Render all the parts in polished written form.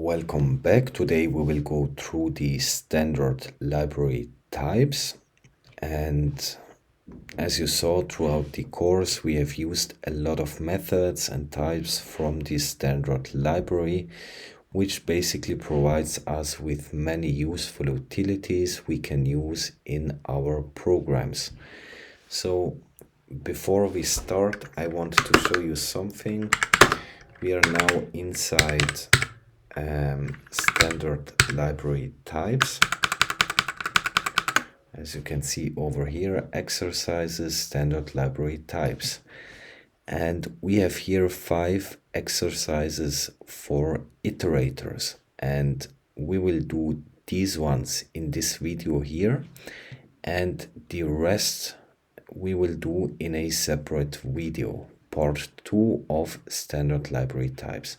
Welcome back. Today we will go through the standard library types, and as you saw throughout the course, we have used a lot of methods and types from the standard library, which basically provides us with many useful utilities we can use in our programs. So before we start, I want to show you something. We are now inside standard library types. As you can see over here, exercises, standard library types. And we have here 5 exercises for iterators. And we will do these ones in this video here. And the rest we will do in a separate video, part 2 of standard library types.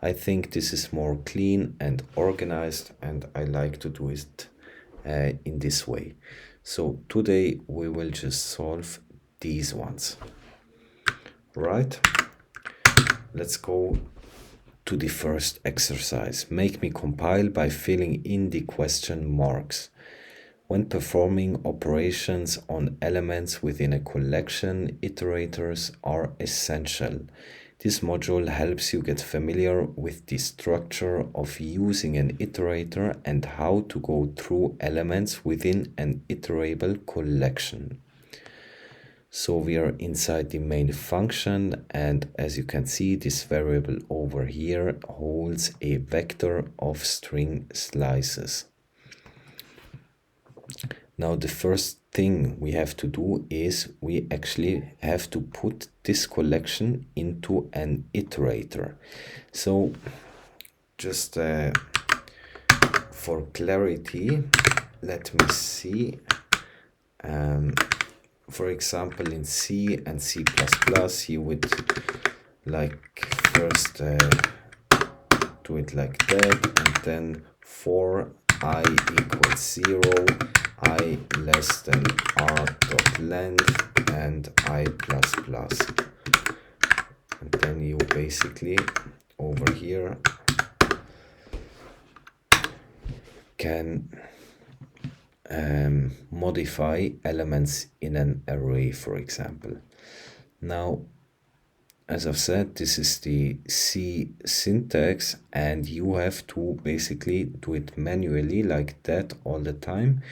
I think this is more clean and organized, and I like to do it in this way. So today we will just solve these ones. Right? Let's go to the first exercise. Make me compile by filling in the question marks. When performing operations on elements within a collection, iterators are essential. This module helps you get familiar with the structure of using an iterator and how to go through elements within an iterable collection. So we are inside the main function, and as you can see, this variable over here holds a vector of string slices. Now the first thing we have to do is we actually have to put this collection into an iterator. So just for clarity, let me see. For example, in C and C++, you would like first do it like that, and then for I equals 0, I less than r dot length, and I plus plus. And then you basically over here can modify elements in an array, for example. Now, as I've said, this is the C syntax, and you have to basically do it manually like that all the time.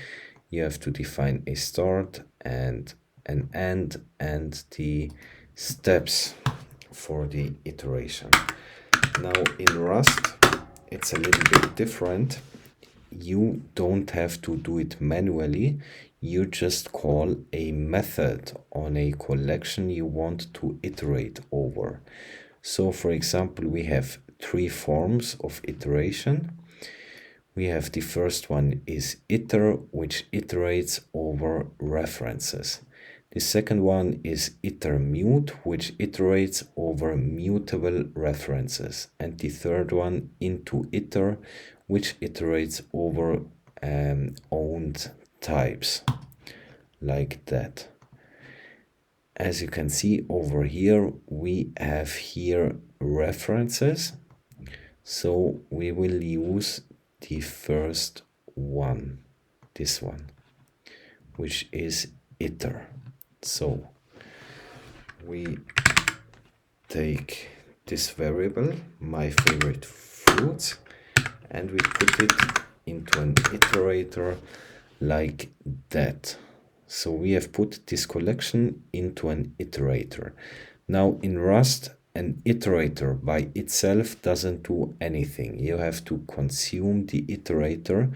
You have to define a start and an end and the steps for the iteration. Now in Rust, it's a little bit different. You don't have to do it manually. You just call a method on a collection you want to iterate over. So for example, we have 3 forms of iteration. We have the first one is iter, which iterates over references. The second one is itermute, which iterates over mutable references. And the third one, into iter, which iterates over owned types, like that. As you can see over here, we have here references. So we will use the first one, this one, which is iter. So we take this variable, my favorite fruits, and we put it into an iterator like that. So we have put this collection into an iterator. Now in Rust, an iterator by itself doesn't do anything. You have to consume the iterator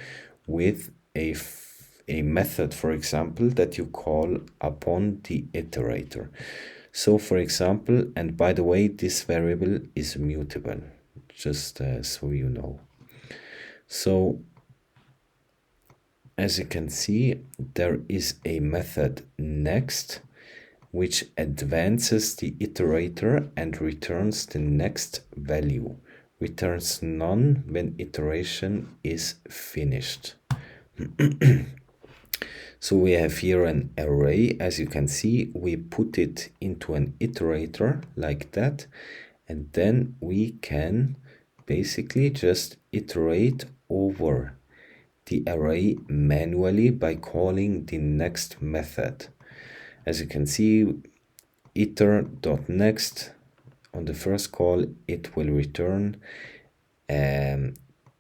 with a method, for example, that you call upon the iterator. So for example, and by the way, this variable is mutable, just so you know. So as you can see, there is a method next, which advances the iterator and returns the next value. Returns none when iteration is finished. So we have here an array. As you can see, we put it into an iterator like that, and then we can basically just iterate over the array manually by calling the next method. As you can see, iter.next, on the first call, it will return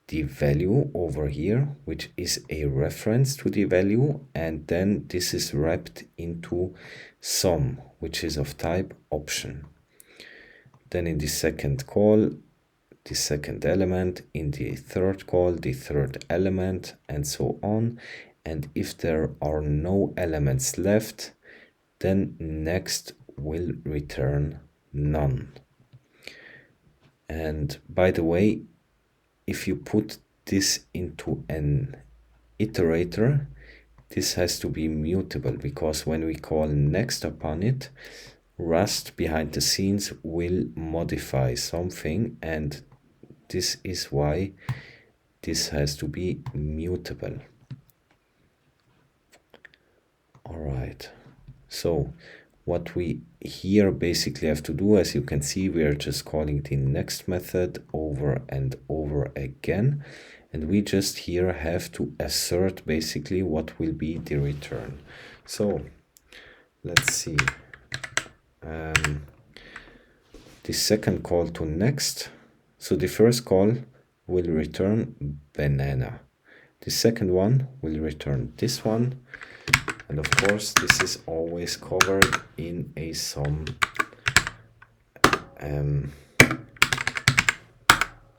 the value over here, which is a reference to the value, and then this is wrapped into sum, which is of type option. Then in the second call, the second element, in the third call, the third element, and so on. And if there are no elements left, then next will return none. And by the way, if you put this into an iterator, this has to be mutable, because when we call next upon it, Rust behind the scenes will modify something, and this is why this has to be mutable. All right, so what we here basically have to do, as you can see, we are just calling the next method over and over again, and we just here have to assert basically what will be the return. So let's see. The second call to next. So the first call will return banana. The second one will return this one. And of course, this is always covered in a sum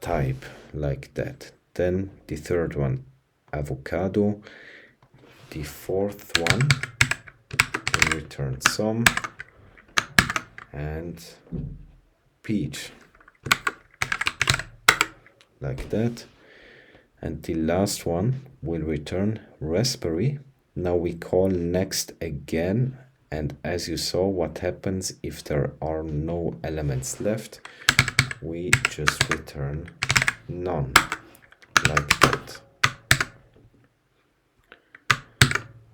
type like that. Then the third one, avocado. The fourth one will return sum, and peach like that. And the last one will return raspberry. Now we call next again, and as you saw, what happens if there are no elements left, we just return none like that.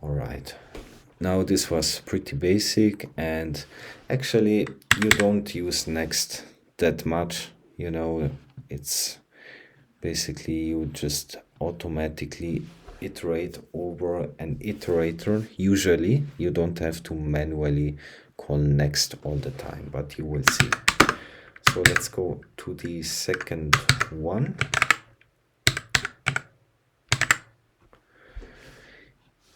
All right, now this was pretty basic, and actually you don't use next that much, you know, it's basically you just automatically iterate over an iterator. Usually you don't have to manually call next all the time, but you will see. So let's go to the second one.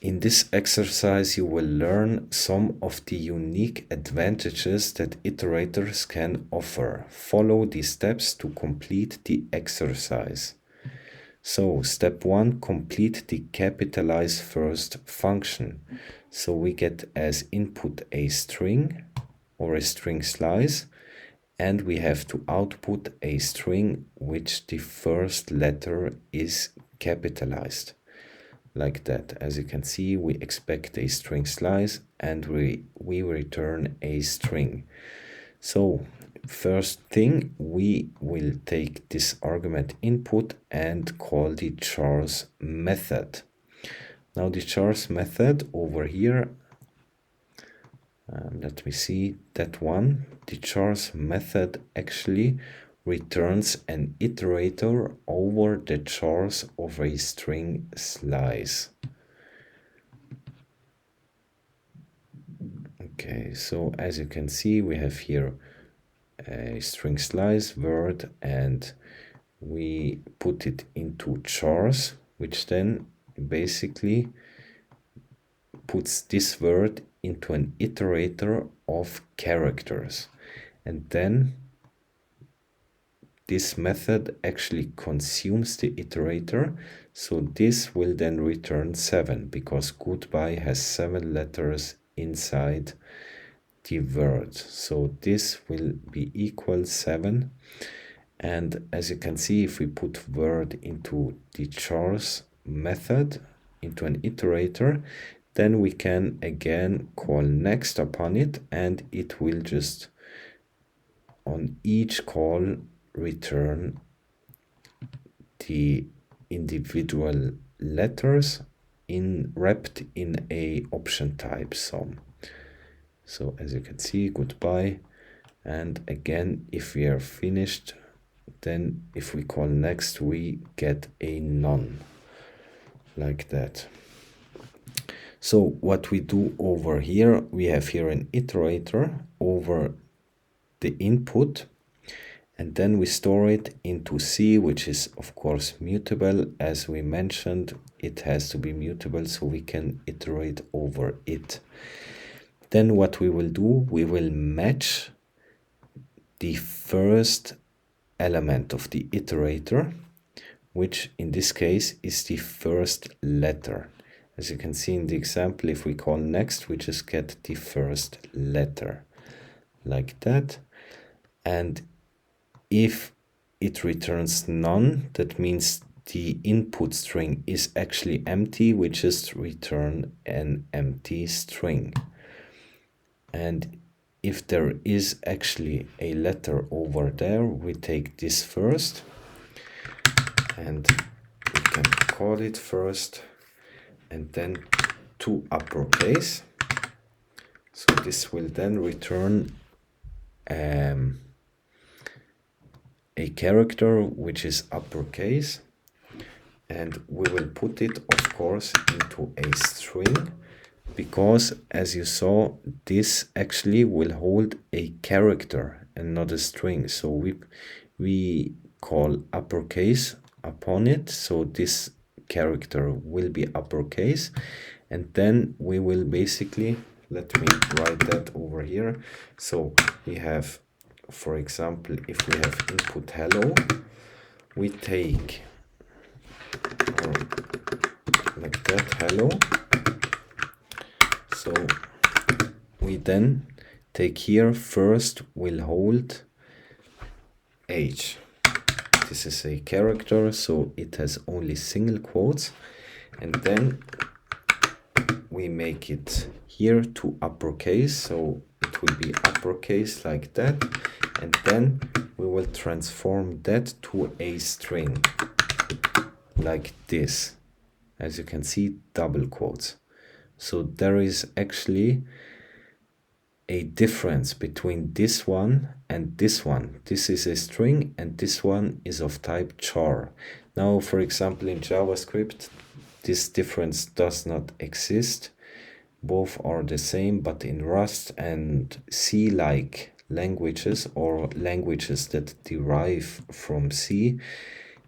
In this exercise, you will learn some of the unique advantages that iterators can offer. Follow the steps to complete the exercise. So, step 1, complete the capitalize first function. So we get as input a string or a string slice, and we have to output a string which the first letter is capitalized. Like that. As you can see, we expect a string slice and we return a string. So first thing, we will take this argument input and call the chars method. Now the chars method over here, let me see that one. The chars method actually returns an iterator over the chars of a string slice. Okay, so as you can see, we have here a string slice word, and we put it into chars, which then basically puts this word into an iterator of characters. And then this method actually consumes the iterator, so this will then return 7, because goodbye has 7 letters inside the word. So this will be equal 7. And as you can see, if we put word into the chars method, into an iterator, then we can again call next upon it, and it will just on each call return the individual letters wrapped in a option type sum. So as you can see, goodbye, and again, if we are finished then if we call next, we get a none, like that. So what we do over here, we have here an iterator over the input, and then we store it into C, which is of course mutable. As we mentioned, it has to be mutable so we can iterate over it. Then what we will do, we will match the first element of the iterator, which in this case is the first letter. As you can see in the example, if we call next, we just get the first letter, like that. And if it returns none, that means the input string is actually empty. We just return an empty string. And if there is actually a letter over there, we take this first and we can call it first, and then to uppercase. So this will then return a character which is uppercase, and we will put it of course into a string, because as you saw, this actually will hold a character and not a string. So we call uppercase upon it, so this character will be uppercase, and then we will basically, let me write that over here. So we have, for example, if we have input hello, we take like that, hello. So we then take here, first we'll hold H. This is a character, so it has only single quotes, and then we make it here to uppercase, so it will be uppercase like that, and then we will transform that to a string like this. As you can see, double quotes. So there is actually a difference between this one and this one. This is a string and this one is of type char. Now, for example, in JavaScript, this difference does not exist. Both are the same, but in Rust and C-like languages, or languages that derive from C,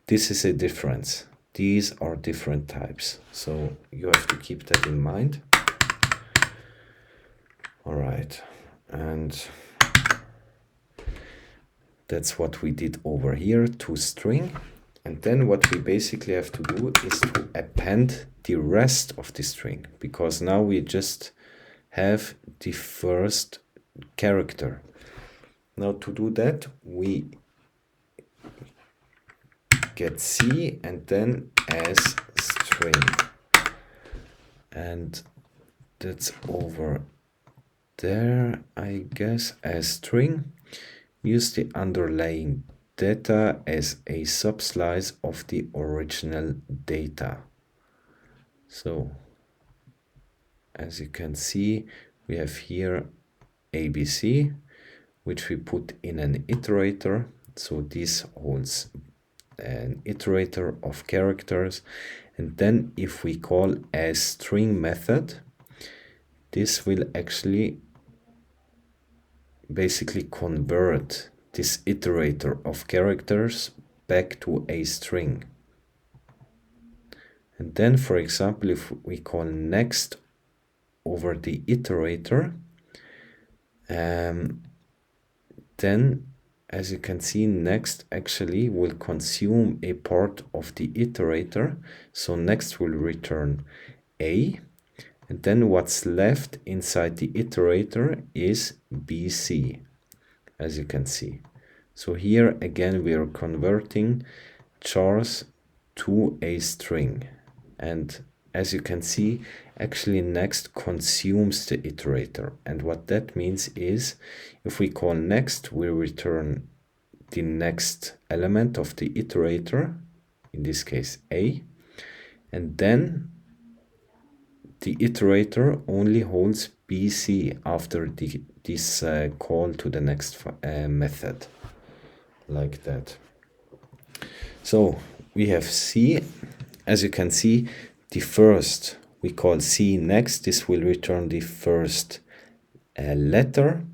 this is a difference. These are different types, so you have to keep that in mind. All right, and that's what we did over here to string. And then what we basically have to do is to append the rest of the string, because now we just have the first character. Now to do that, we get C and then as string, and that's over there, I guess, as string. Use the underlying data as a subslice of the original data. So as you can see, we have here ABC, which we put in an iterator. So this holds an iterator of characters, and then if we call as string method, this will actually basically convert this iterator of characters back to a string. And then, for example, if we call next over the iterator, then as you can see, next actually will consume a part of the iterator. So next will return A, and then what's left inside the iterator is BC, as you can see. So here again we are converting chars to a string, and as you can see, actually next consumes the iterator. And what that means is, if we call next, we return the next element of the iterator, in this case A, and then the iterator only holds BC after this call to the next method, like that. So we have C. As you can see, the first we call C next. This will return the first letter.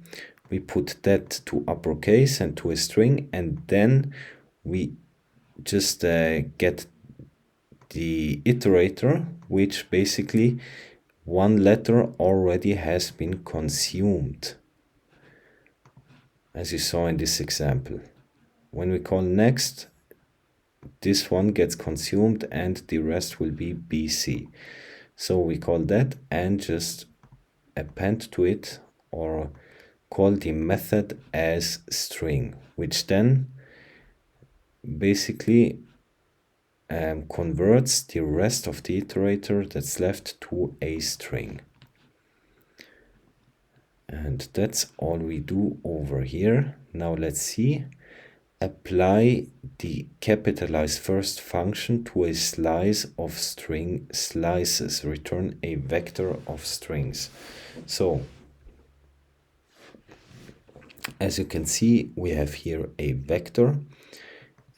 We put that to uppercase and to a string, and then we just get the iterator, which basically one letter already has been consumed, as you saw in this example. When we call next, this one gets consumed and the rest will be BC. So we call that and just append to it or call the method as string, which then basically converts the rest of the iterator that's left to a string. And that's all we do over here. Now let's see. Apply the capitalize first function to a slice of string slices. Return a vector of strings. So, as you can see, we have here a vector.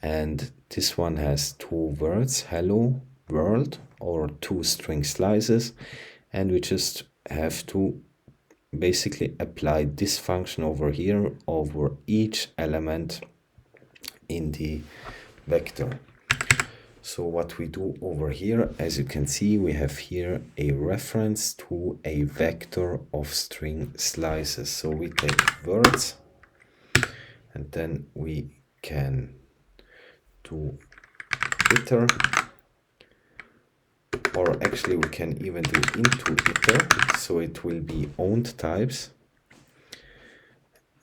And this one has two words, hello world, or two string slices. And we just have to basically apply this function over here over each element in the vector. So what we do over here, as you can see, we have here a reference to a vector of string slices. So we take words and then we can do iter, or actually we can even do into iter, so it will be owned types.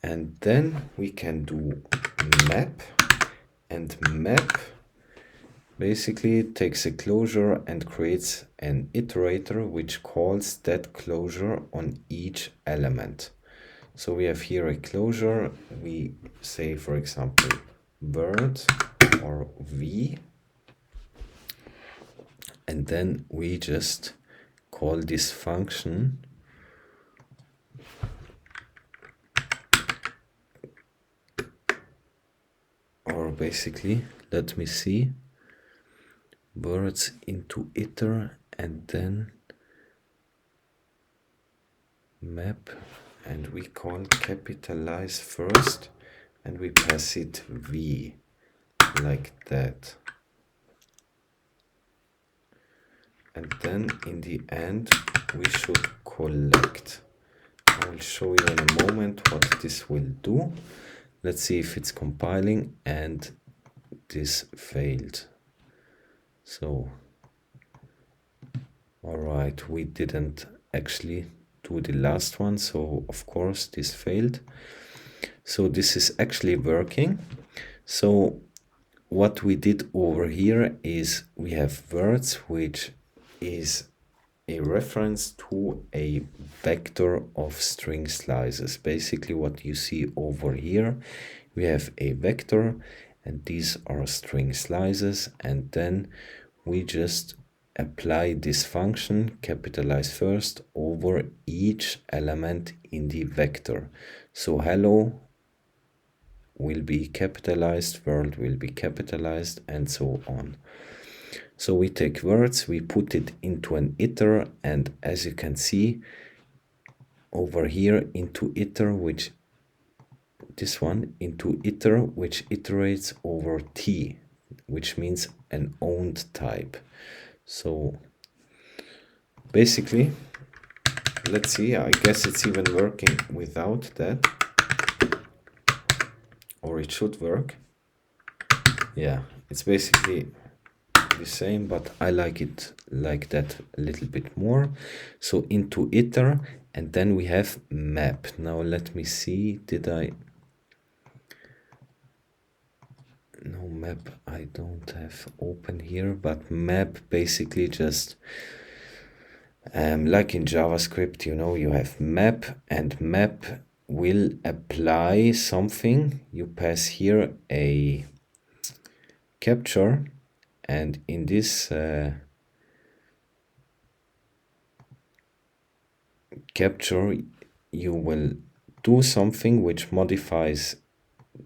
And then we can do map, and map basically takes a closure and creates an iterator which calls that closure on each element. So we have here a closure. We say, for example, bird or v, and then we just call this function or basically, let me see, words into iter and then map, and we call capitalize first and we pass it v, like that. And then in the end we should collect. I will show you in a moment what this will do. Let's see if it's compiling, and this failed. So, alright, we didn't actually do the last one, so of course this failed. So this is actually working. So what we did over here is we have words, which is a reference to a vector of string slices. Basically what you see over here, we have a vector and these are string slices, and then we just apply this function, capitalize first, over each element in the vector. So hello will be capitalized, world will be capitalized, and so on. So we take words, we put it into an iter, and as you can see over here into iter, which this one into iter, which iterates over t, which means an owned type. So basically, let's see, I guess it's even working without that, or it should work. Yeah, it's basically the same, but I like it like that a little bit more. So into iter, and then we have map. Now let me see, did I... No, map I don't have open here, but map basically just like in JavaScript, you know, you have map, and map will apply something. You pass here a capture, and in this capture you will do something which modifies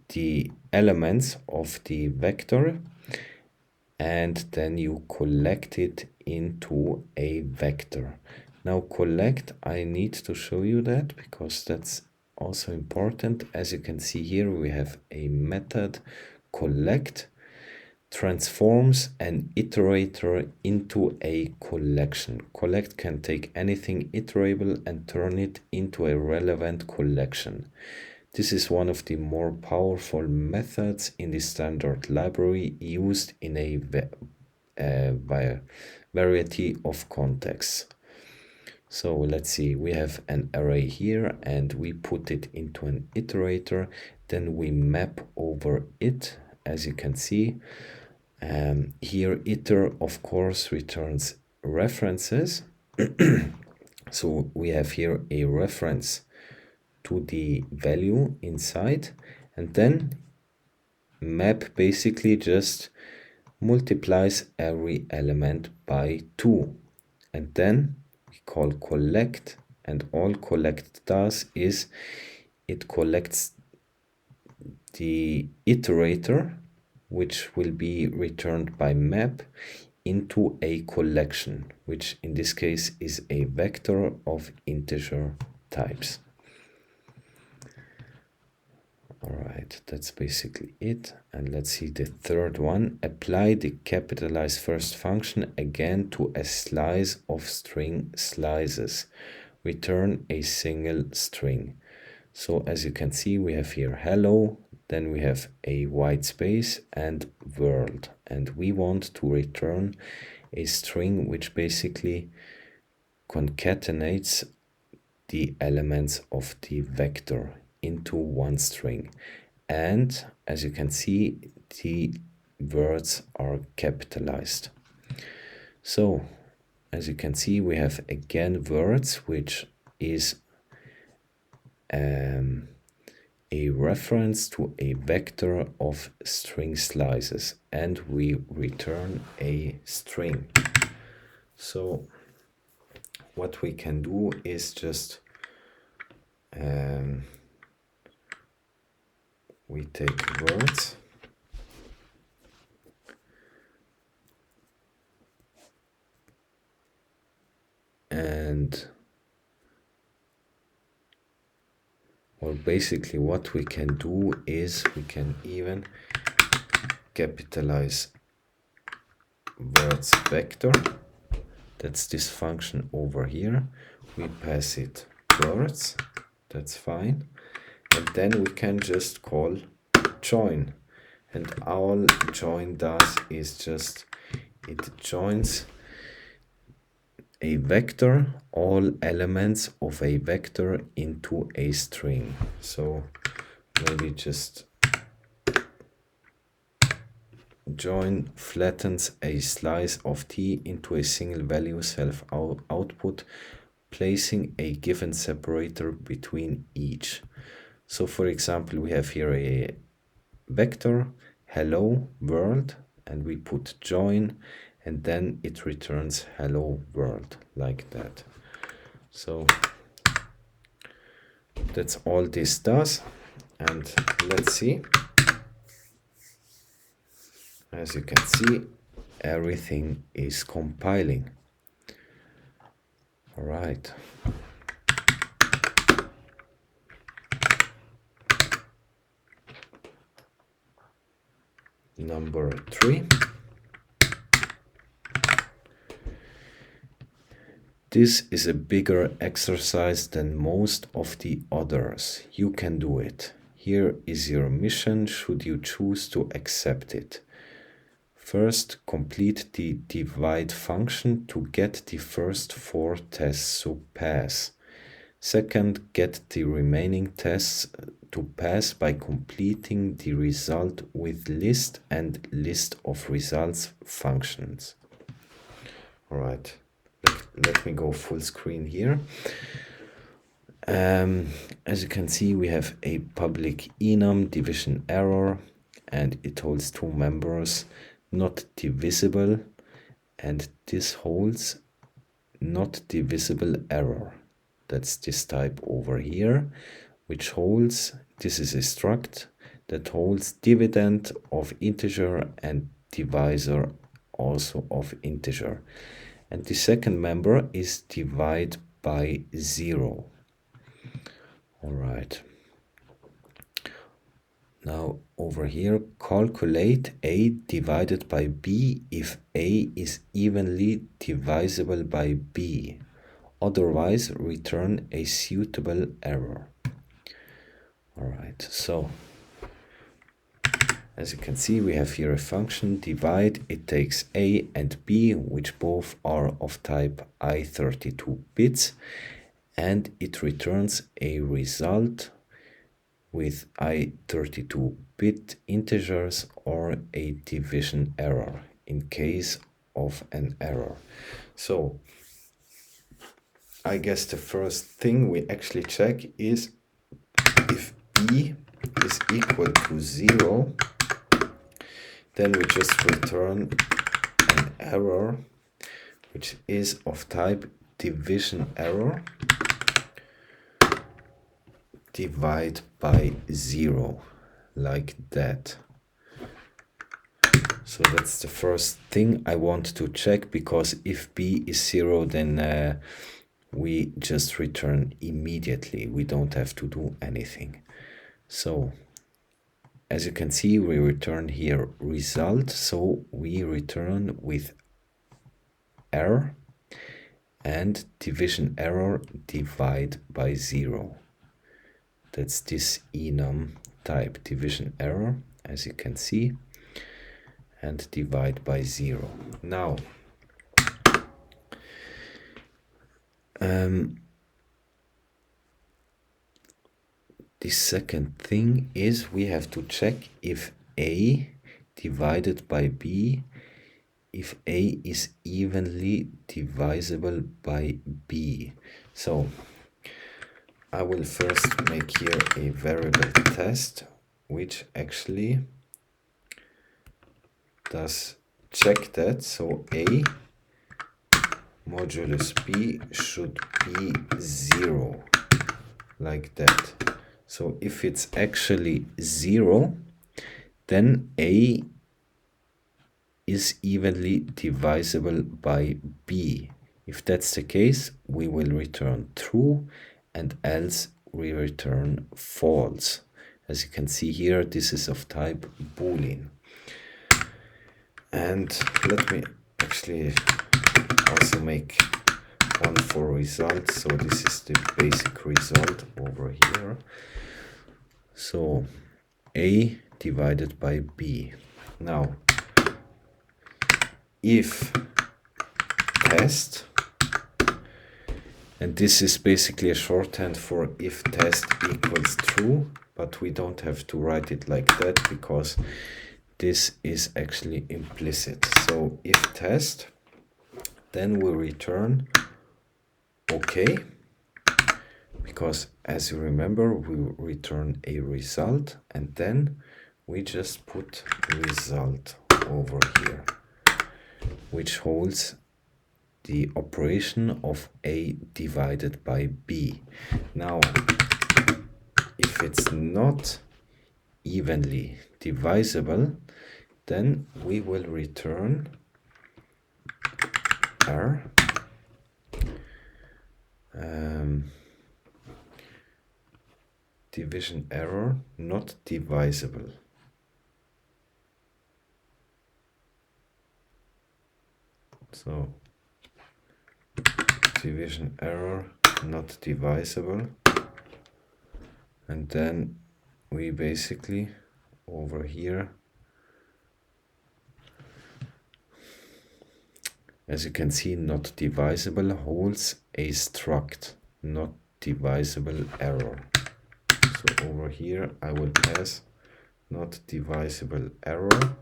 the elements of the vector, and then you collect it into a vector. Now collect, I need to show you that because that's also important. As you can see here, we have a method collect transforms an iterator into a collection. Collect can take anything iterable and turn it into a relevant collection. This is one of the more powerful methods in the standard library used in a variety of contexts. So let's see, we have an array here and we put it into an iterator, then we map over it, as you can see. Here iter of course returns references. So we have here a reference to the value inside, and then map basically just multiplies every element by 2, and then we call collect, and all collect does is it collects the iterator, which will be returned by map, into a collection, which in this case is a vector of integer types. All right, that's basically it. And let's see the third one. Apply the capitalize first function again to a slice of string slices. Return a single string. So as you can see, we have here hello, then we have a white space and world. And we want to return a string which basically concatenates the elements of the vector into one string. And as you can see, the words are capitalized. So as you can see, we have again words, which is a reference to a vector of string slices, and we return a string. So what we can do is just we take words and well, basically what we can do is we can even capitalize words vector. That's this function over here. We pass it words, that's fine. And then we can just call join. And all join does is just, it joins a vector, all elements of a vector into a string. So maybe just join flattens a slice of t into a single value self output, placing a given separator between each. So for example, we have here a vector hello world, and we put join, and then it returns hello world like that. So that's all this does. And let's see. As you can see, everything is compiling. All right. Number 3. This is a bigger exercise than most of the others. You can do it. Here is your mission should you choose to accept it. First, complete the divide function to get the first 4 tests to pass. Second, get the remaining tests to pass by completing the result with list and list of results functions. All right, let me go full screen here. As you can see, we have a public enum division error, and it holds 2 members, not divisible, and this holds not divisible error. That's this type over here, which holds, this is a struct that holds dividend of integer and divisor also of integer. And the second member is divide by 0. All right. Now over here, calculate a divided by b if a is evenly divisible by b. Otherwise, return a suitable error. All right, so as you can see, we have here a function divide. It takes a and b, which both are of type i32 bits, and it returns a result with i32-bit integers or a division error in case of an error. So I guess the first thing we actually check is if b is equal to 0, then we just return an error which is of type division error divide by 0, like that. So that's the first thing I want to check, because if b is 0, then we just return immediately. We don't have to do anything. So as you can see, we return here result. So we return with error and division error divide by 0. That's this enum type division error, as you can see, and divide by 0. Now, the second thing is we have to check if a divided by b, if a is evenly divisible by b. So I will first make here a variable test, which actually does check that. So a modulus b should be 0, like that. So if it's actually 0, then a is evenly divisible by b. If that's the case, we will return true, and else we return false. As you can see here, this is of type Boolean. And let me actually also make one for result. So this is the basic result over here. So a divided by b. Now, if test, and this is basically a shorthand for if test equals true, but we don't have to write it like that because this is actually implicit. So if test, then we return okay, because as you remember, we return a result, and then we just put result over here, which holds the operation of a divided by b. Now, if it's not evenly divisible, then we will return r division error not divisible. So division error not divisible, and then we basically over here, as you can see, not divisible holds a struct not divisible error. So over here I will pass not divisible error,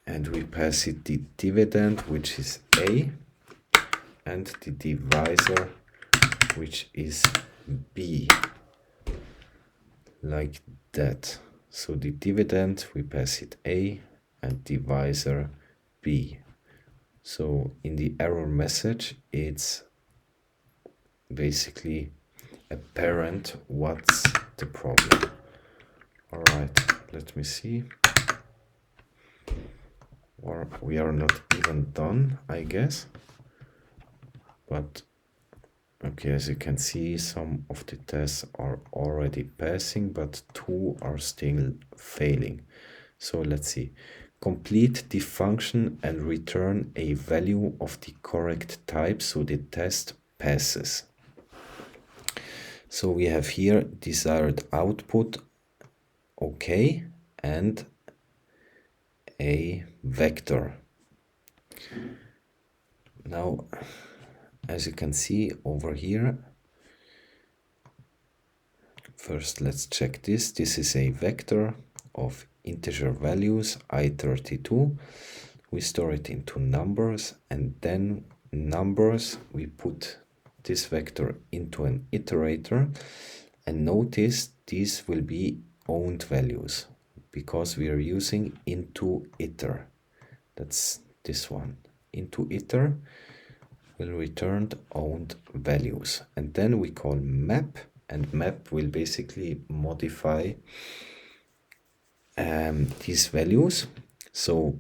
and we pass it the dividend, which is a, and the divisor, which is b, like that. So the dividend, we pass it a, and divisor b. So in the error message, it's basically apparent what's the problem. All right, let me see. or we are not even done, I guess. But okay, as you can see, some of the tests are already passing, but 2 are still failing. So let's see. Complete the function and return a value of the correct type so the test passes. So we have here desired output, okay, and a vector. Now, as you can see over here, first let's check this. This is a vector of integer values, I32. We store it into numbers, and then numbers, we put this vector into an iterator, and notice these will be owned values because we are using into iter. That's this one. Into iter will return owned values, and then we call map, and map will basically modify these values. So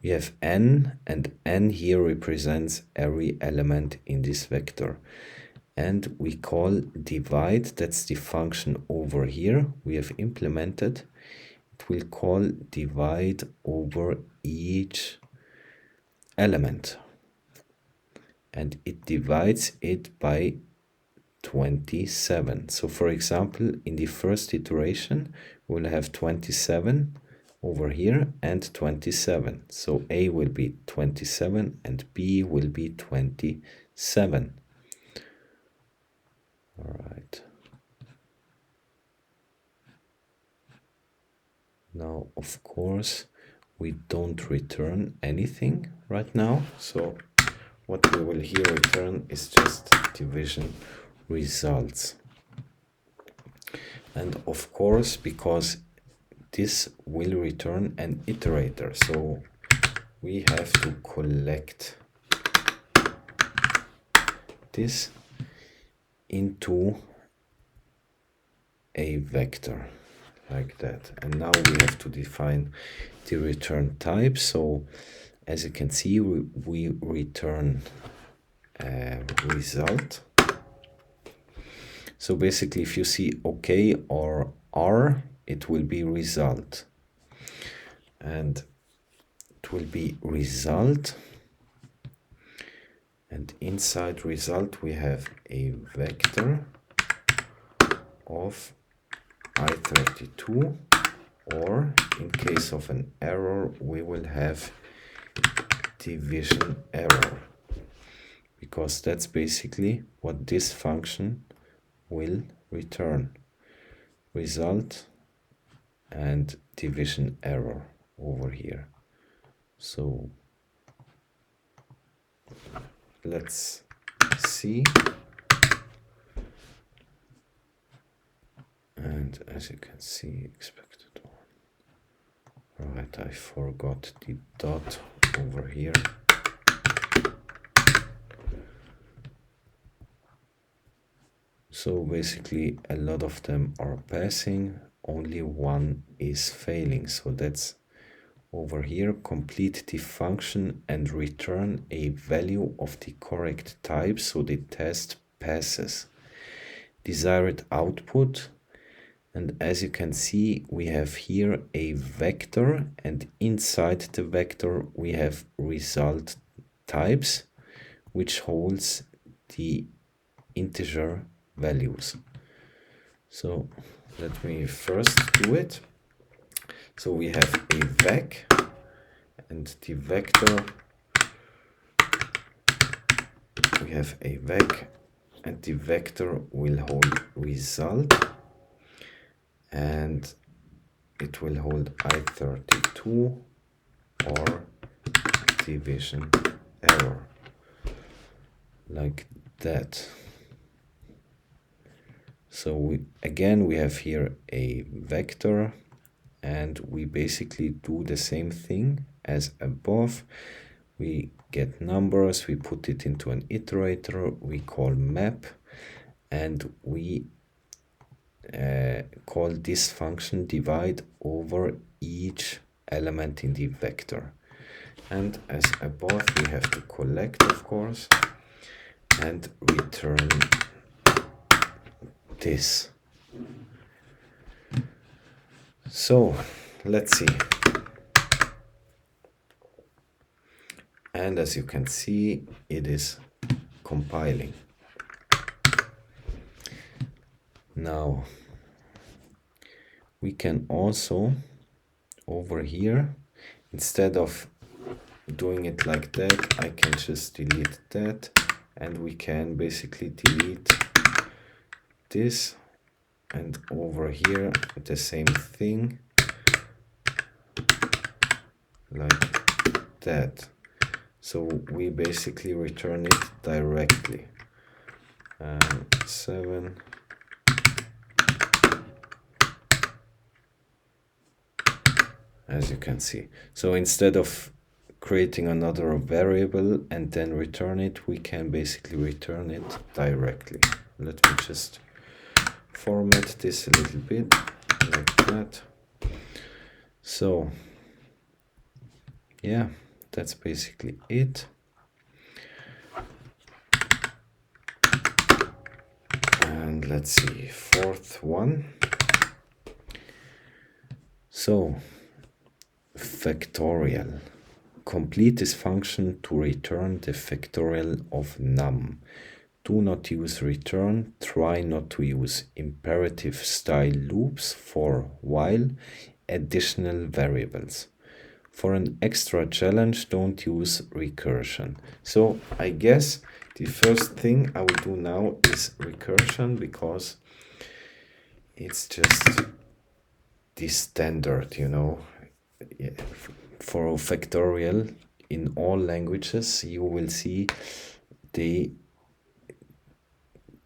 we have n, and n here represents every element in this vector. And we call divide, that's the function over here we have implemented. It will call divide over each element. And it divides it by 27. So for example, in the first iteration, we'll have 27 over here and 27. So A will be 27 and B will be 27. All right. Now, of course, we don't return anything right now. So what we will here return is just division results. And of course, because this will return an iterator, so we have to collect this into a vector like that. And now we have to define the return type. So as you can see, we return a result. So basically, if you see OK or R, it will be result. And it will be result. And inside result, we have a vector of I32, or in case of an error, we will have division error, because that's basically what this function will return. Result and division error over here. So let's see. And as you can see, expected one. Right, I forgot the dot over here. So basically a lot of them are passing, only one is failing. So that's over here, complete the function and return a value of the correct type so the test passes. Desired output, and as you can see, we have here a vector, and inside the vector we have result types, which holds the integer values. So let me first do it. So we have a vec, and the vector, we have a vec, and the vector will hold result, and it will hold I32 or division error, like that. So we have here a vector, and we basically do the same thing as above. We get numbers, we put it into an iterator, we call map, and we call this function divide over each element in the vector. And as above, we have to collect, of course, and return this. So let's see. And as you can see, it is compiling. Now we can also over here, instead of doing it like that, I can just delete that, and we can basically delete this, and over here the same thing like that. So we basically return it directly. 7. As you can see. So instead of creating another variable and then return it, we can basically return it directly. Let me just format this a little bit like that. So yeah, that's basically it. And let's see, fourth one. So factorial. Complete this function to return the factorial of num. Do not use return. Try not to use imperative style loops for while additional variables. For an extra challenge, don't use recursion. So I guess the first thing I will do now is recursion, because it's just the standard, you know. For factorial in all languages, you will see they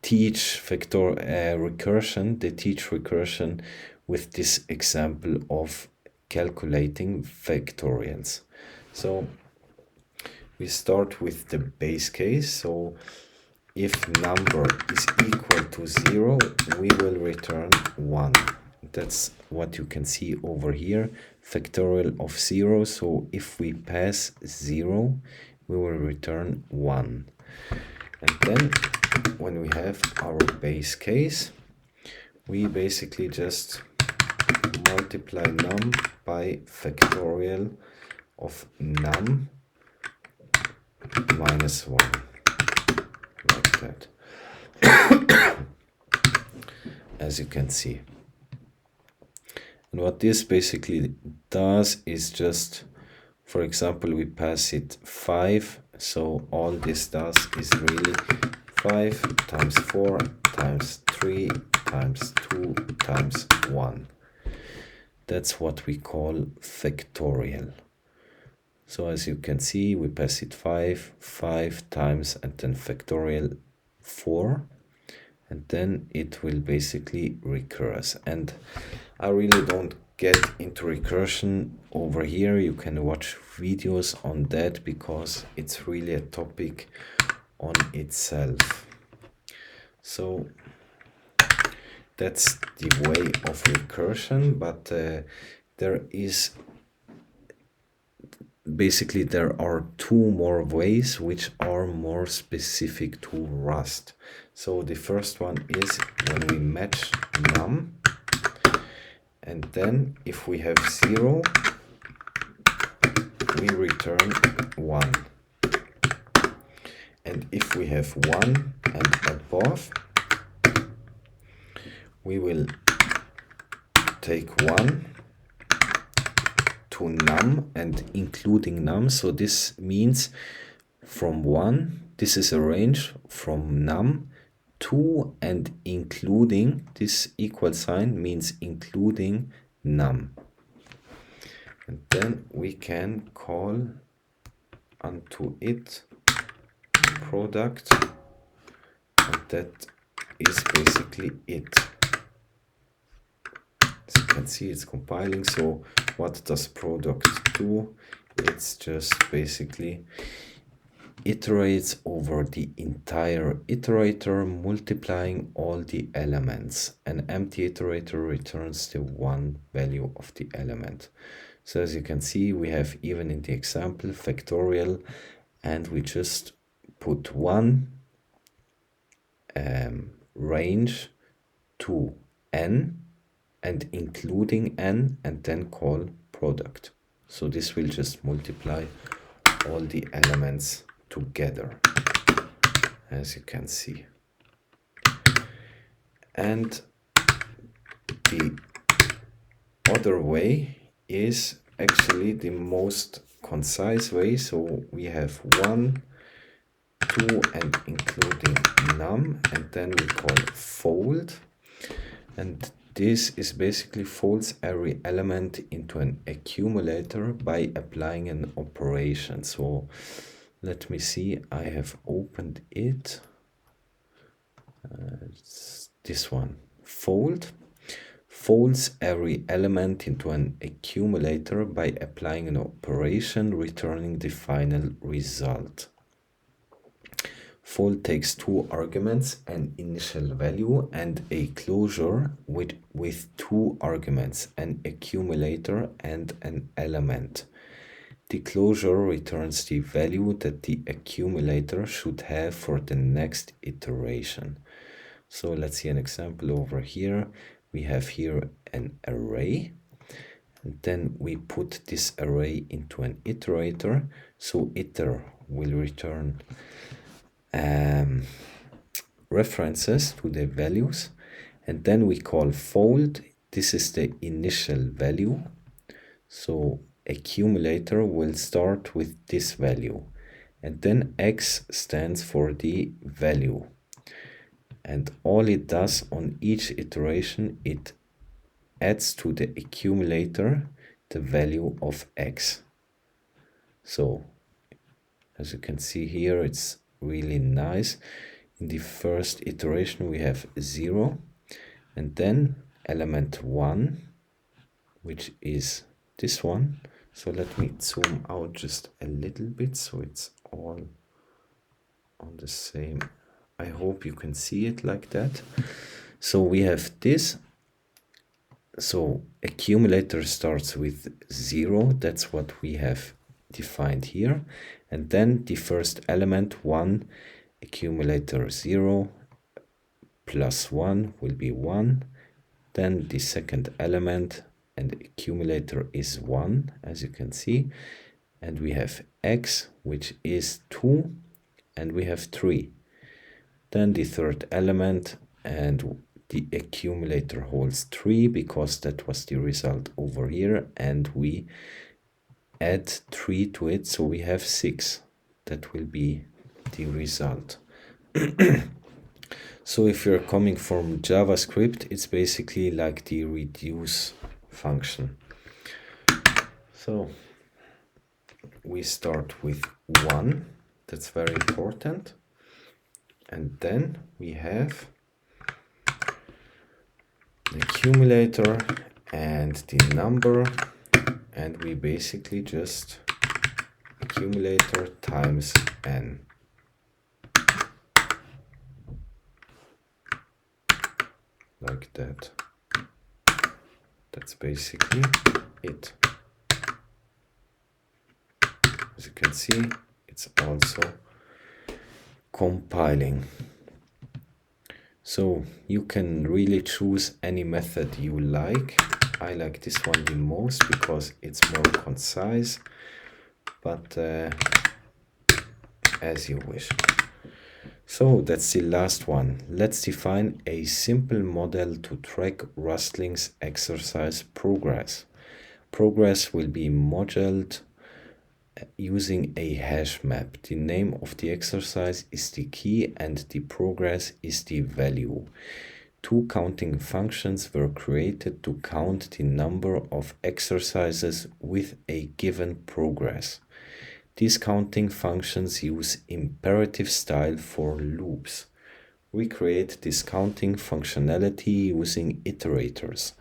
teach recursion. They teach recursion with this example of calculating factorials. So we start with the base case. So if number is equal to 0, we will return 1. That's what you can see over here, factorial of 0. So if we pass 0, we will return 1. And then when we have our base case, we basically just multiply num by factorial of num minus 1, like that, as you can see. And what this basically does is just, for example, we pass it 5, so all this does is really 5 times 4 times 3 times 2 times 1. That's what we call factorial. So as you can see, we pass it 5 times, and then factorial 4, and then it will basically recurse. And I really don't get into recursion over here. You can watch videos on that, because it's really a topic on itself. So that's the way of recursion, but there are 2 more ways which are more specific to Rust. So the first one is when we match num, and then if we have 0, we return 1. And if we have 1 and above, we will take 1 to num and including num. So this means from 1, this is a range from num to and including, this equal sign means including num. And then we can call unto it product, and that is basically it. As you can see, it's compiling. So what does product do? It's just basically iterates over the entire iterator, multiplying all the elements. An empty iterator returns the one value of the element. So as you can see, we have even in the example factorial, and we just put one range to n and including n, and then call product. So this will just multiply all the elements together, as you can see. And the other way is actually the most concise way. So we have 1, 2, and including num, and then we call fold. And this is basically folds every element into an accumulator by applying an operation. So let me see, I have opened it. It's this one, fold. Folds every element into an accumulator by applying an operation returning the final result. Fold takes two arguments, an initial value and a closure with two arguments, an accumulator and an element. The closure returns the value that the accumulator should have for the next iteration. So let's see an example over here. We have here an array, and then we put this array into an iterator. So iter will return references to the values, and then we call fold. This is the initial value. So accumulator will start with this value, and then x stands for the value. And all it does on each iteration, it adds to the accumulator the value of x. So as you can see here, it's really nice. In the first iteration we have 0, and then element 1, which is this one. So let me zoom out just a little bit so it's all on the same. I hope you can see it like that. So we have this. So accumulator starts with 0. That's what we have defined here. And then the first element 1, accumulator 0 plus 1 will be 1. Then the second element and accumulator is 1, as you can see. And we have x, which is 2, and we have 3. Then the third element, and the accumulator holds 3 because that was the result over here, and we add 3 to it, so we have 6. That will be the result. So if you're coming from JavaScript, it's basically like the reduce function. So we start with 1, that's very important. And then we have the accumulator and the number, and we basically just accumulator times n. Like that. That's basically it. As you can see, it's also compiling. So you can really choose any method you like. I like this one the most because it's more concise, but as you wish. So that's the last one. Let's define a simple model to track Rustlings exercise progress. Progress will be modeled using a hash map. The name of the exercise is the key and the progress is the value. Two counting functions were created to count the number of exercises with a given progress. These counting functions use imperative style for loops. We create this counting functionality using iterators.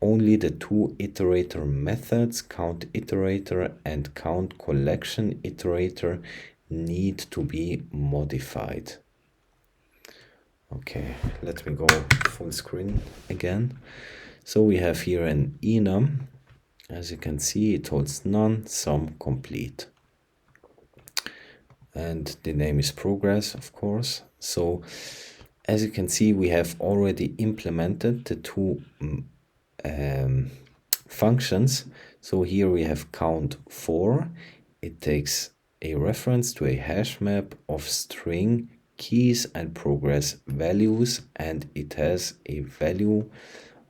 Only the two iterator methods, count iterator and count collection iterator, need to be modified. Okay, let me go full screen again. So we have here an enum, As you can see, it holds none, sum complete. And the name is progress, of course. So as you can see, we have already implemented the two functions. So here we have count 4. It takes a reference to a hash map of string keys and progress values, and it has a value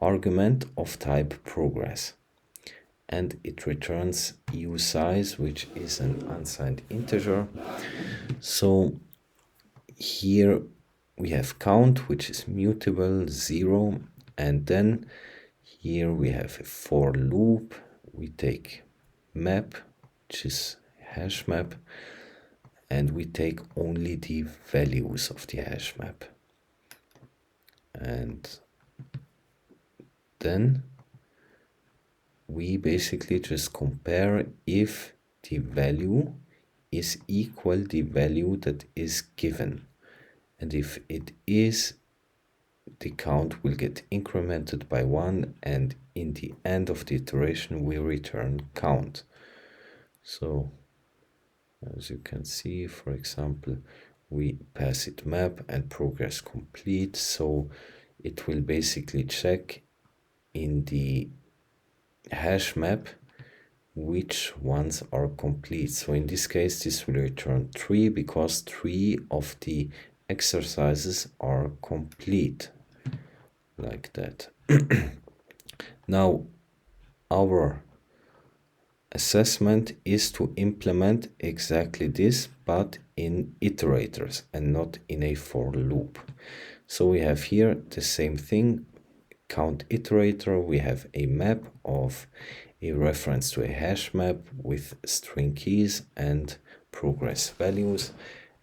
argument of type progress. And it returns usize, which is an unsigned integer. So here we have count, which is mutable 0, and then here we have a for loop. We take map, which is hash map, and we take only the values of the hash map. And then we basically just compare if the value is equal the value that is given. And if it is, the count will get incremented by 1, and in the end of the iteration we return count. So as you can see, for example, we pass it map and progress complete, so it will basically check in the hash map which ones are complete. So in this case this will return 3 because 3 of the exercises are complete, like that. Now our assessment is to implement exactly this, but in iterators and not in a for loop. So we have here the same thing, count iterator. We have a map of a reference to a hash map with string keys and progress values,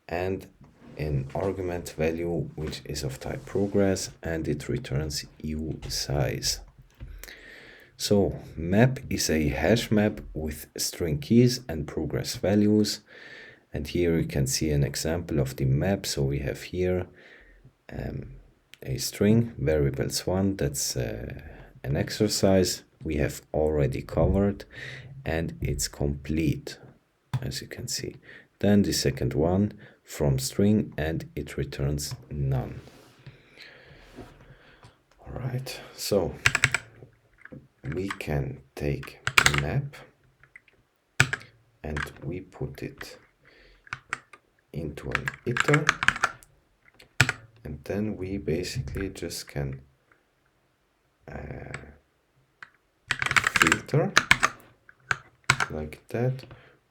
and an argument value which is of type progress, and it returns usize. So map is a hash map with string keys and progress values, and here you can see an example of the map. So we have here a string variables1, that's an exercise we have already covered, and it's complete, as you can see. Then the second one from string, and it returns none. All right, so we can take map and we put it into an iter, and then we basically just can filter like that.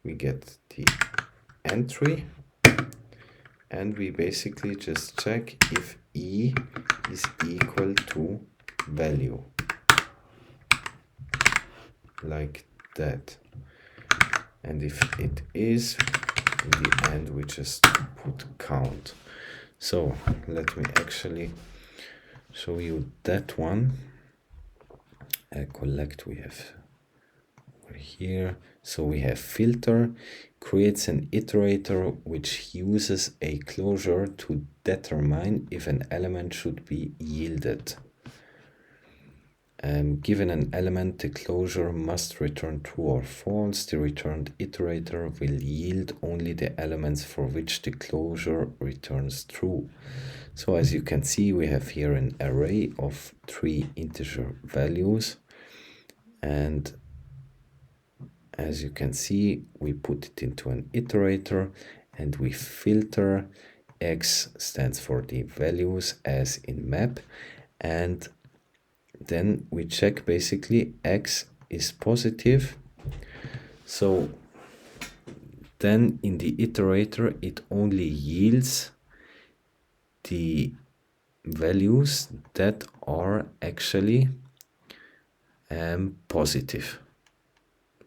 We get the entry, and we basically just check if e is equal to value, like that. And if it is, in the end we just put count. So let me actually show you that one. Collect we have over here. So we have filter, creates an iterator which uses a closure to determine if an element should be yielded. Given an element, the closure must return true or false. The returned iterator will yield only the elements for which the closure returns true. So as you can see, we have here an array of 3 integer values, and as you can see, we put it into an iterator and we filter. X stands for the values as in map, and then we check basically x is positive. So then in the iterator it only yields the values that are actually positive,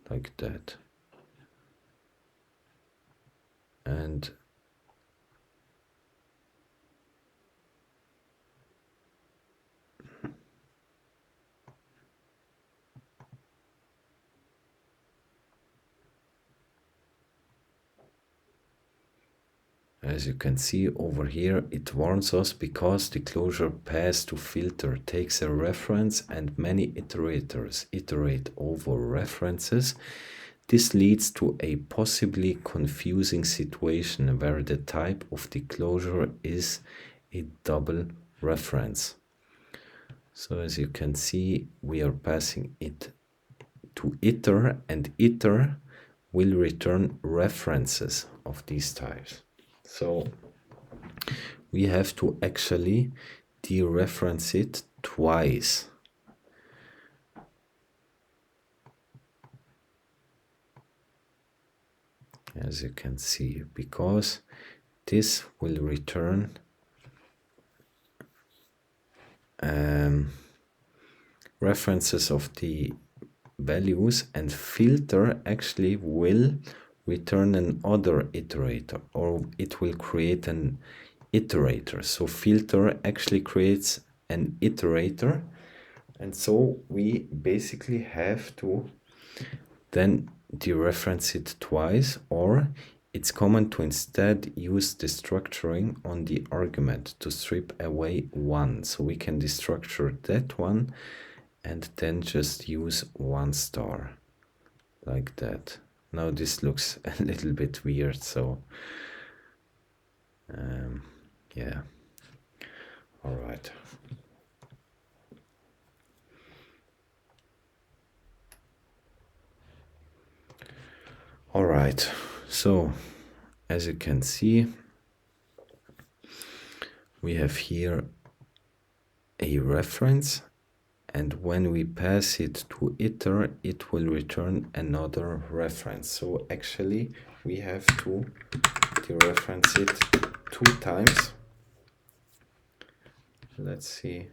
like that. And As you can see over here, it warns us because the closure pass to filter takes a reference and many iterators iterate over references. This leads to a possibly confusing situation where the type of the closure is a double reference. So as you can see, we are passing it to iter, and iter will return references of these types. So we have to actually dereference it twice. As you can see, because this will return references of the values, and filter actually will return another iterator, or it will create an iterator. So filter actually creates an iterator, and so we basically have to then dereference it twice, or it's common to instead use destructuring on the argument to strip away one. So we can destructure that one and then just use 1 star like that. Now this looks a little bit weird, so yeah. All right. All right, so as you can see, we have here a reference, and when we pass it to iter, it will return another reference. So actually we have to dereference it 2 times. Let's see.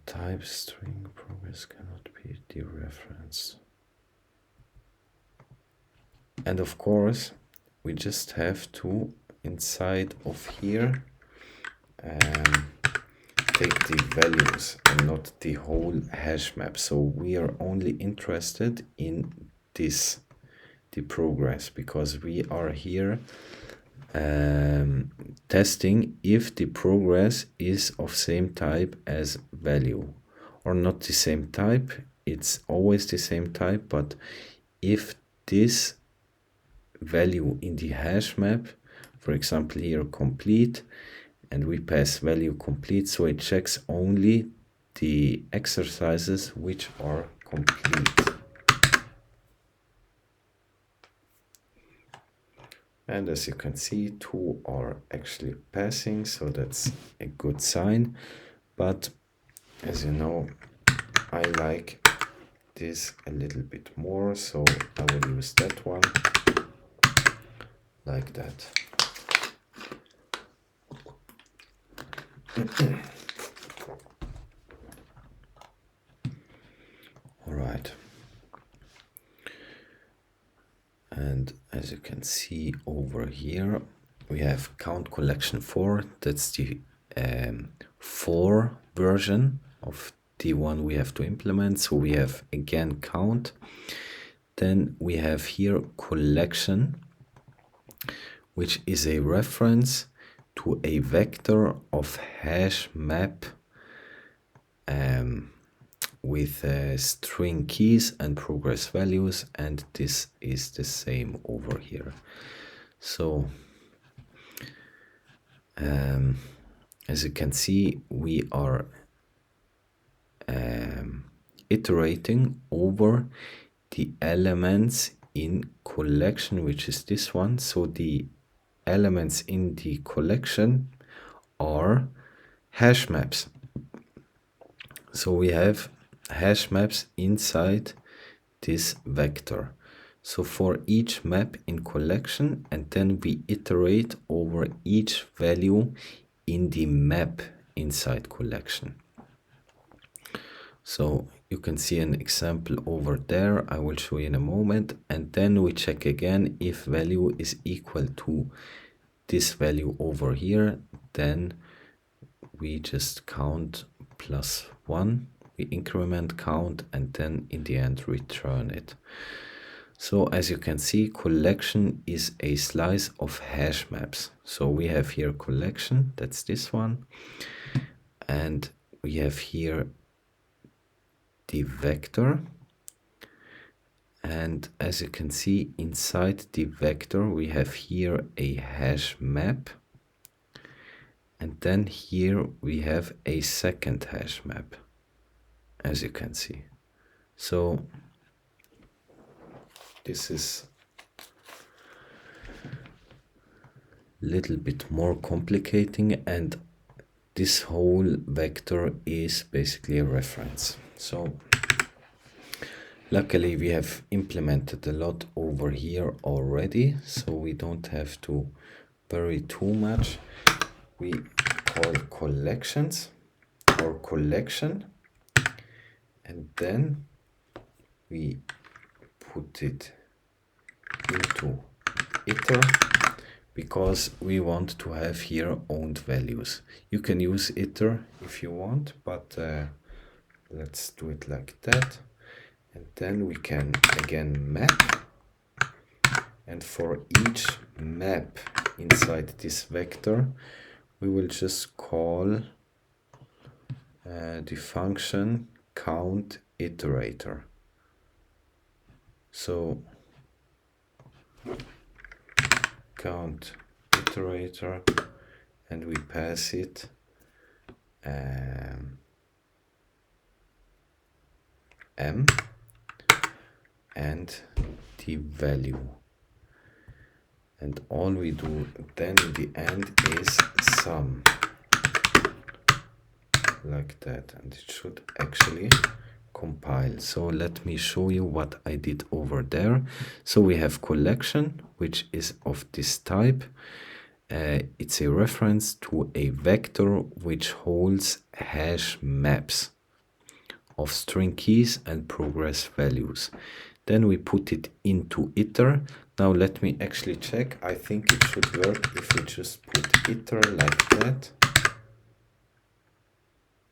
Type string progress cannot be dereferenced. And of course, we just have to, inside of here, take the values and not the whole hash map. So we are only interested in this, the progress, because we are here testing if the progress is of same type as value, or not the same type. It's always the same type, but if this value in the hash map, for example here complete, and we pass value complete, so it checks only the exercises which are complete. And as you can see, 2 are actually passing, so that's a good sign. But as you know, I like this a little bit more, so I will use that one like that. All right. And as you can see over here, we have count collection 4. That's the 4 version of the one we have to implement. So we have again count. Then we have here collection, which is a reference to a vector of hash map with string keys and progress values, and this is the same over here. So as you can see, we are iterating over the elements in collection, which is this one. So the elements in the collection are hash maps. So we have hash maps inside this vector. So for each map in collection, and then we iterate over each value in the map inside collection. So you can see an example over there. I will show you in a moment. And then we check again if value is equal to this value over here. Then we just count +1. We increment count, and then in the end return it. So as you can see, collection is a slice of hash maps. So we have here collection, that's this one. And we have here the vector. And as you can see, inside the vector, we have here a hash map. And then here we have a second hash map, as you can see. So this is a little bit more complicating, and this whole vector is basically a reference. So luckily we have implemented a lot over here already, so we don't have to worry too much. We call collections or collection, and then we put it into iter, because we want to have here owned values. You can use iter if you want, but let's do it like that. And then we can again map, and for each map inside this vector we will just call the function count iterator. So count iterator, and we pass it m, and the value, and all we do then in the end is sum, like that, and it should actually compile. So let me show you what I did over there. So we have collection, which is of this type. It's a reference to a vector which holds hash maps of string keys and progress values. Then we put it into iter. Now let me actually check. I think it should work if we just put iter like that.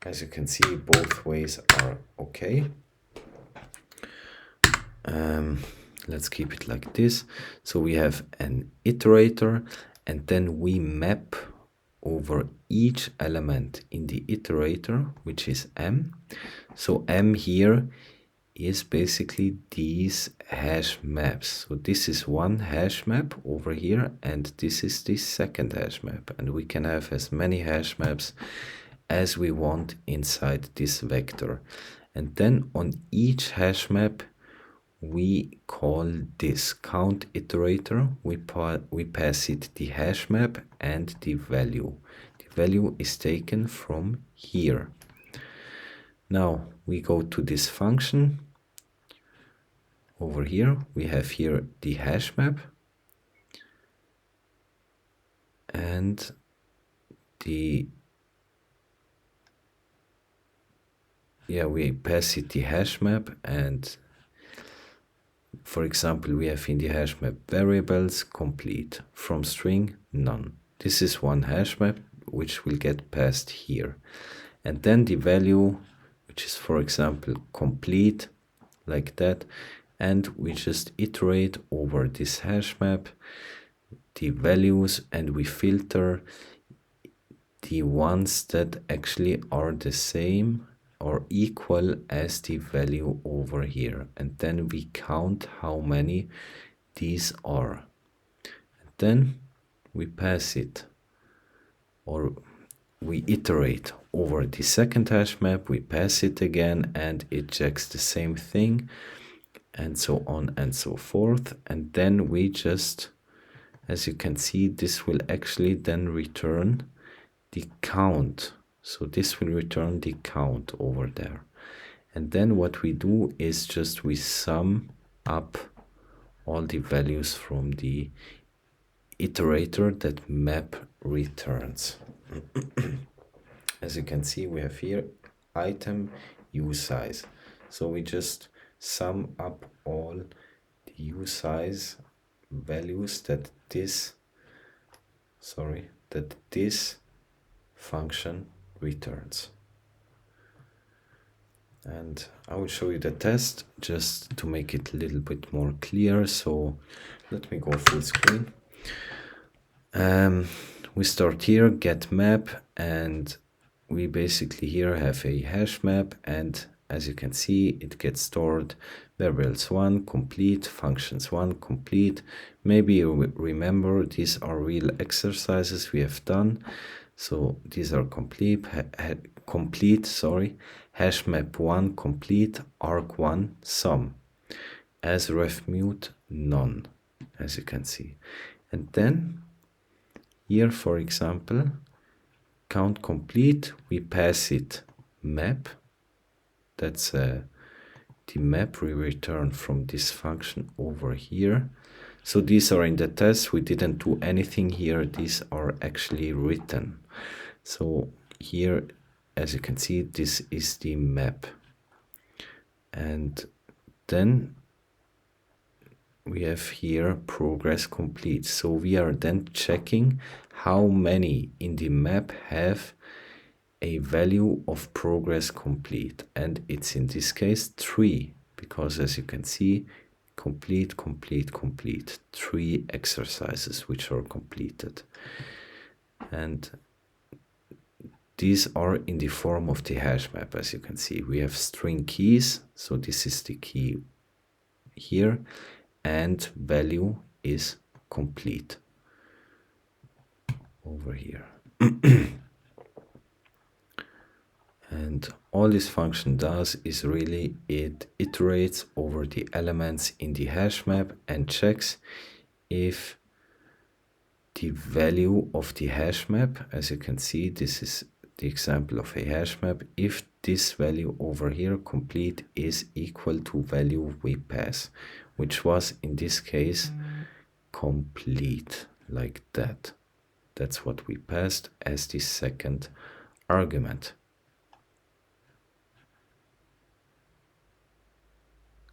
As you can see, both ways are okay. Let's keep it like this. So we have an iterator, and then we map over each element in the iterator, which is m. So m here is basically these hash maps. So this is one hash map over here, and this is the second hash map. And we can have as many hash maps as we want inside this vector. And then on each hash map, we call this count iterator. We pass it the hash map and the value. The value is taken from here. Now we go to this function. Over here, we have here the hash map and we pass it the hash map, and for example, we have in the hash map variables complete, from string none. This is one hash map which will get passed here. And then the value, which is for example complete, like that. And we just iterate over this hash map, the values, and we filter the ones that actually are the same or equal as the value over here, and then we count how many these are, and then we pass it, or we iterate over the second hash map, we pass it again, and it checks the same thing, and so on and so forth. And then we just, as you can see, this will actually then return the count. So this will return the count over there. And then what we do is just we sum up all the values from the iterator that map returns. As you can see, we have here item usize. So we just sum up all the usize values that this function returns. And I will show you the test just to make it a little bit more clear. So let me go full screen. We start here, get map, and we basically here have a hash map, and as you can see, it gets stored variables 1 complete, functions 1 complete. Maybe you remember these are real exercises we have done. So these are complete, hash map 1 complete, arg1 sum, as ref mute none, as you can see. And then here, for example, count complete, we pass it map. That's the map we return from this function over here. So these are in the test. We didn't do anything here. These are actually written. So here, as you can see, this is the map. And then we have here progress complete. So we are then checking how many in the map have a value of progress complete, and it's in this case 3, because as you can see, complete, 3 exercises which are completed. And these are in the form of the hash map. As you can see, we have string keys, so this is the key here, and value is complete over here. And all this function does is really it iterates over the elements in the hash map and checks if the value of the hash map, as you can see, this is the example of a hash map, if this value over here complete is equal to value we pass, which was in this case complete, like that. That's what we passed as the second argument.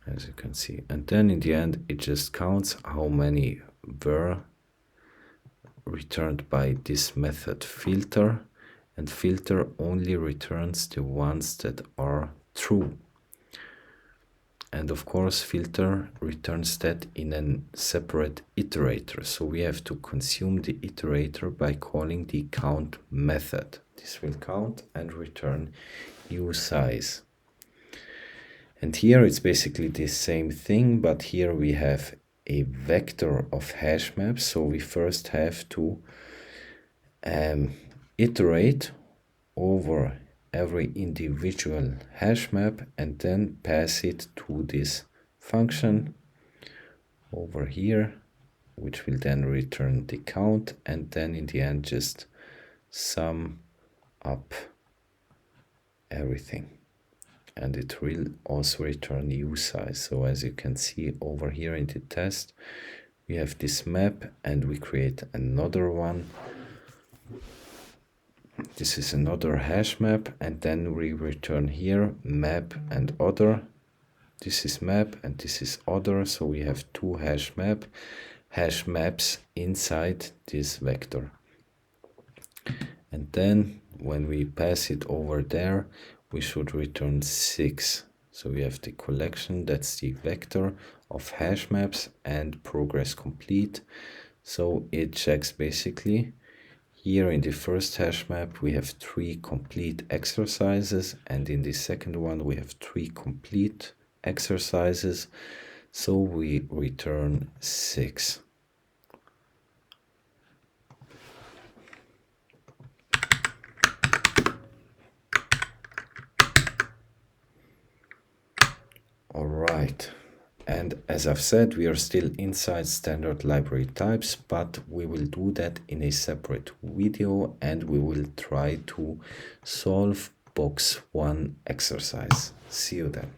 As you can see, and then in the end it just counts how many were returned by this method filter, and filter only returns the ones that are true. And of course filter returns that in a separate iterator, so we have to consume the iterator by calling the count method. This will count and return usize. And here it's basically the same thing, but here we have a vector of hash maps. So we first have to iterate over every individual hash map and then pass it to this function over here, which will then return the count, and then in the end just sum up everything. And it will also return usize. So as you can see over here in the test, we have this map and we create another one. This is another hash map, and then we return here map and other. This is map and this is other, so we have two hash maps inside this vector. And then when we pass it over there, we should return 6. So we have the collection, that's the vector of hash maps and progress complete. So it checks basically here in the first hash map we have 3 complete exercises, and in the second one we have 3 complete exercises, so we return 6. Alright, and as I've said, we are still inside standard library types, but we will do that in a separate video, and we will try to solve box 1 exercise. See you then.